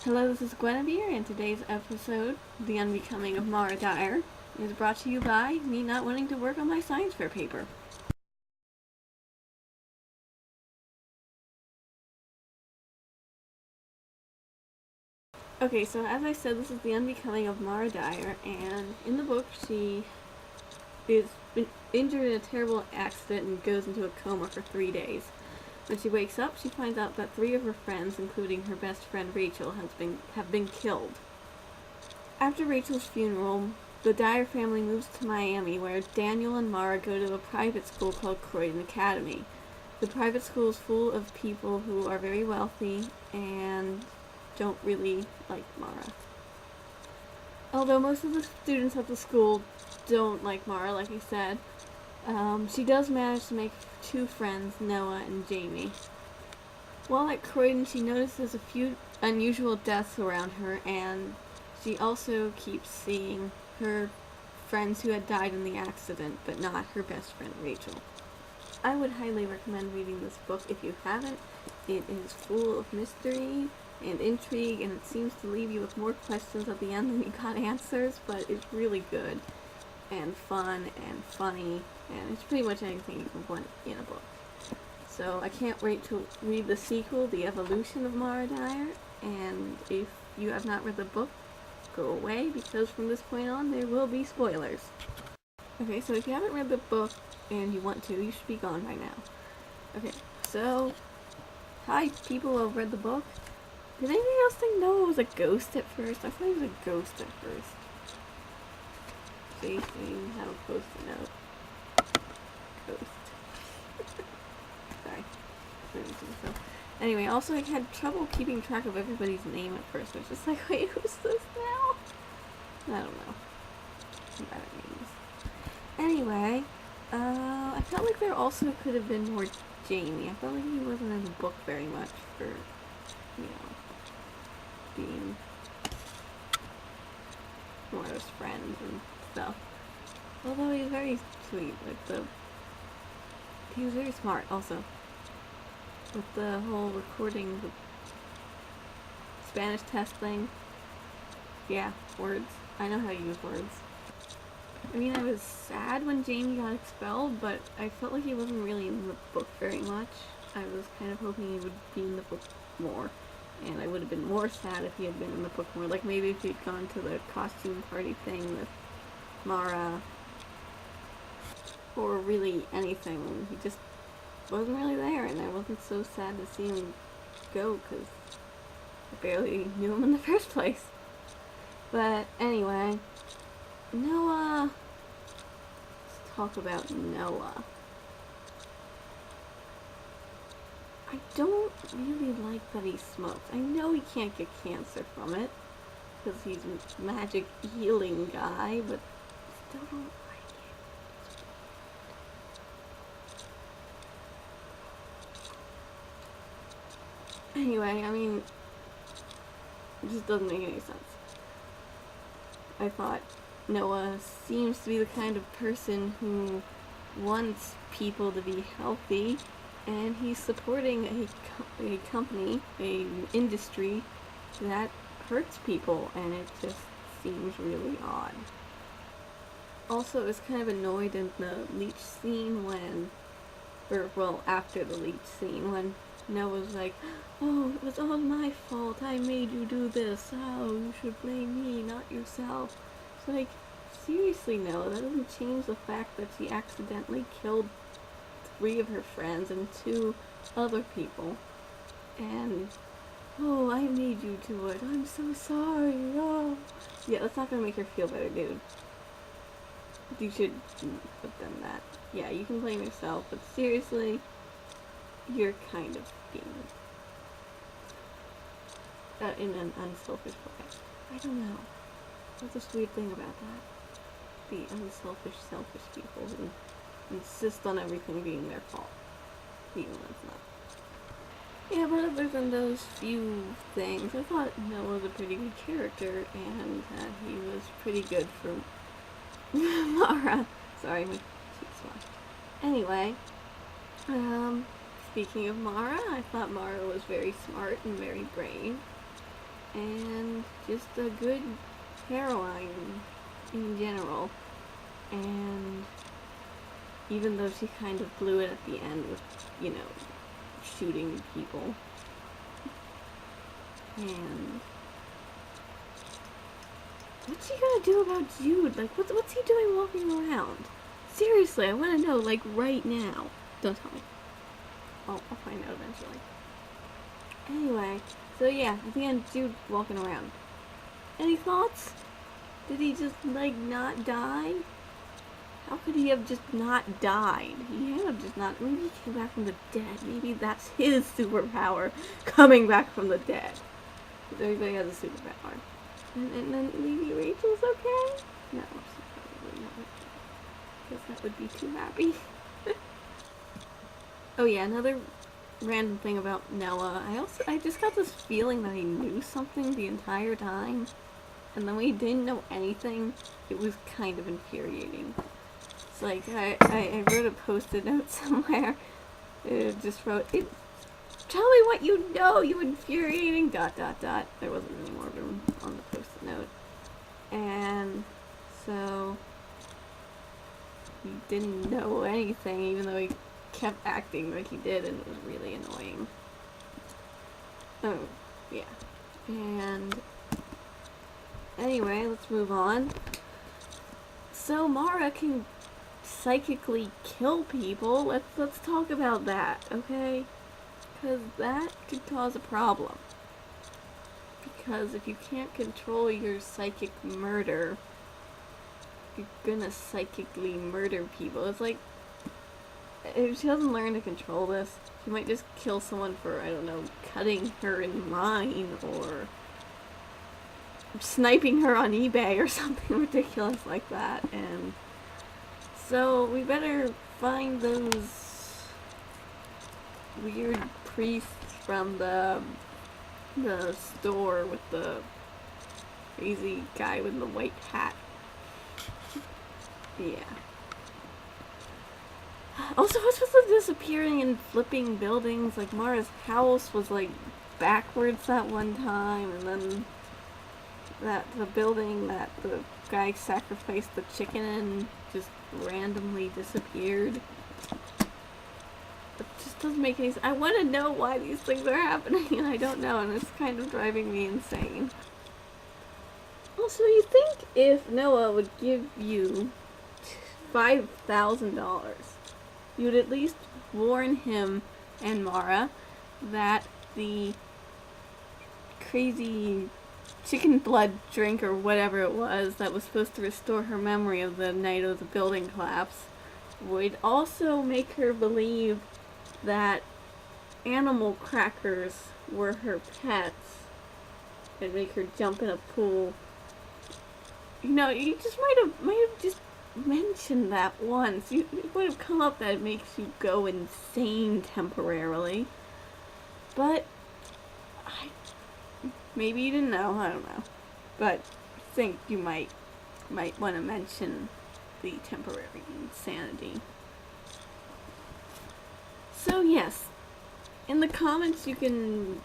Hello, this is Guinevere, and today's episode, The Unbecoming of Mara Dyer, is brought to you by me not wanting to work on my science fair paper. Okay, so as I said, this is The Unbecoming of Mara Dyer, and in the book, she is injured in a terrible accident and goes into a coma for 3 days. When she wakes up, she finds out that 3 of her friends, including her best friend Rachel, have been killed. After Rachel's funeral, the Dyer family moves to Miami, where Daniel and Mara go to a private school called Croydon Academy. The private school is full of people who are very wealthy and don't really like Mara. Although most of the students at the school don't like Mara, like I said, she does manage to make 2 friends, Noah and Jamie. While at Croydon, she notices a few unusual deaths around her, and she also keeps seeing her friends who had died in the accident, but not her best friend Rachel. I would highly recommend reading this book if you haven't. It is full of mystery and intrigue, and it seems to leave you with more questions at the end than you got answers, but it's really good and fun and funny, and it's pretty much anything you can want in a book. So I can't wait to read the sequel, The Evolution of Mara Dyer, and if you have not read the book, go away, because from this point on there will be spoilers. Okay, so if you haven't read the book and you want to, you should be gone by now. Okay, so hi people who have read the book. Did anybody else think Noah was a ghost at first? I thought he was a ghost at first. See, you have a post-it note. Ghost. Sorry. Anyway, also I had trouble keeping track of everybody's name at first. I was just like, wait, who's this now? I don't know. I'm bad at names. Anyway, I felt like there also could have been more Jamie. I felt like he wasn't in the book very much for, being Moira's friend and stuff. Although he's very sweet, he was very smart also. With the whole recording the Spanish test thing. Yeah, words. I know how to use words. I mean, I was sad when Jamie got expelled, but I felt like he wasn't really in the book very much. I was kind of hoping he would be in the book more. And I would have been more sad if he had been in the book more. Like, maybe if he'd gone to the costume party thing with Mara. Or really anything. He just wasn't really there, and I wasn't so sad to see him go, because I barely knew him in the first place. But anyway, Noah. Let's talk about Noah. I don't really like that he smokes. I know he can't get cancer from it, because he's a magic healing guy, but I still don't like it. Anyway, I mean, it just doesn't make any sense. I thought Noah seems to be the kind of person who wants people to be healthy, and he's supporting a company, an industry that hurts people, and it just seems really odd. Also, I was kind of annoyed in the leech scene after the leech scene, when Noah's like, oh, it was all my fault, I made you do this, oh, you should blame me, not yourself. It's like, seriously, Noah, that doesn't change the fact that she accidentally killed 3 of her friends and 2 other people. And, oh, I made you do it, I'm so sorry, oh. Yeah, that's not gonna make her feel better, dude. You should have done that. Yeah, you can blame yourself, but seriously, you're kind of being in an unselfish way. I don't know. That's this weird thing about that. The unselfish, selfish people who insist on everything being their fault, even when it's not. Yeah, but other than those few things, I thought Noah was a pretty good character, and he was pretty good for Mara. Sorry, my cheeks washed. Anyway, speaking of Mara, I thought Mara was very smart and very brave. and just a good heroine in general. And even though she kind of blew it at the end with, you know, shooting people. And what's she gonna do about Jude? Like, what's he doing walking around? Seriously, I want to know, like, right now. Don't tell me. I'll find out eventually. Anyway, so yeah, at the end, Jude walking around. Any thoughts? Did he just, like, not die? How could he have just not died? He had have just not. Maybe he came back from the dead. Maybe that's his superpower, coming back from the dead. Because everybody has a superpower. And then maybe Rachel's okay? No, she's probably not okay. Because that would be too happy. Oh yeah, another random thing about Noah. I just got this feeling that he knew something the entire time. And then when he didn't know anything, it was kind of infuriating. It's like, I wrote a post-it note somewhere. It just wrote, tell me what you know, you infuriating ... There wasn't really more room on the post-it note. And so he didn't know anything, even though he kept acting like he did, and it was really annoying. Oh, yeah. And anyway, let's move on. So Mara can psychically kill people. Let's talk about that, okay? Because that could cause a problem. Because if you can't control your psychic murder, you're gonna psychically murder people. It's like, if she doesn't learn to control this, she might just kill someone for, I don't know, cutting her in line, or sniping her on eBay, or something ridiculous like that. And so we better find those weird priests from the store with the crazy guy with the white hat. Yeah. Also, what's with the disappearing and flipping buildings? Like, Mara's house was, like, backwards that one time, and then the building that the guy sacrificed the chicken in just randomly disappeared. It just doesn't make any sense. I want to know why these things are happening, and I don't know, and it's kind of driving me insane. Also, you think if Noah would give you $5,000, you'd at least warn him and Mara that the crazy chicken blood drink or whatever it was that was supposed to restore her memory of the night of the building collapse would also make her believe that animal crackers were her pets and make her jump in a pool. You know, you just might have just mentioned that once. It would have come up that it makes you go insane temporarily. But maybe you didn't know, I don't know. But I think you might want to mention the temporary insanity. So yes, in the comments you can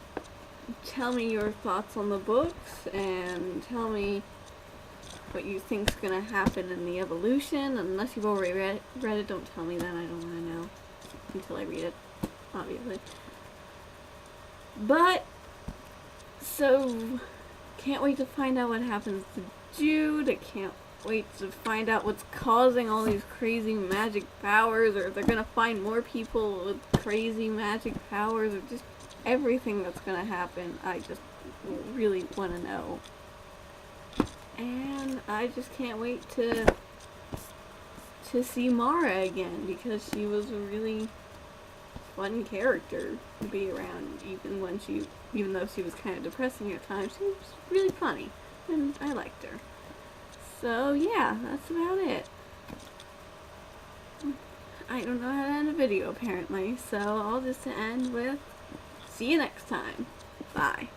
tell me your thoughts on the books and tell me what you think's gonna happen in the evolution. Unless you've already read it, don't tell me that. I don't want to know until I read it, obviously. But so can't wait to find out what happens to Jude. I can't wait to find out what's causing all these crazy magic powers, or if they're gonna find more people with crazy magic powers, or just everything that's gonna happen. I just really want to know. And I just can't wait to see Mara again, because she was a really fun character to be around, even though she was kind of depressing at times. She was really funny, and I liked her. So yeah, that's about it. I don't know how to end a video apparently, so I'll just end with see you next time. Bye.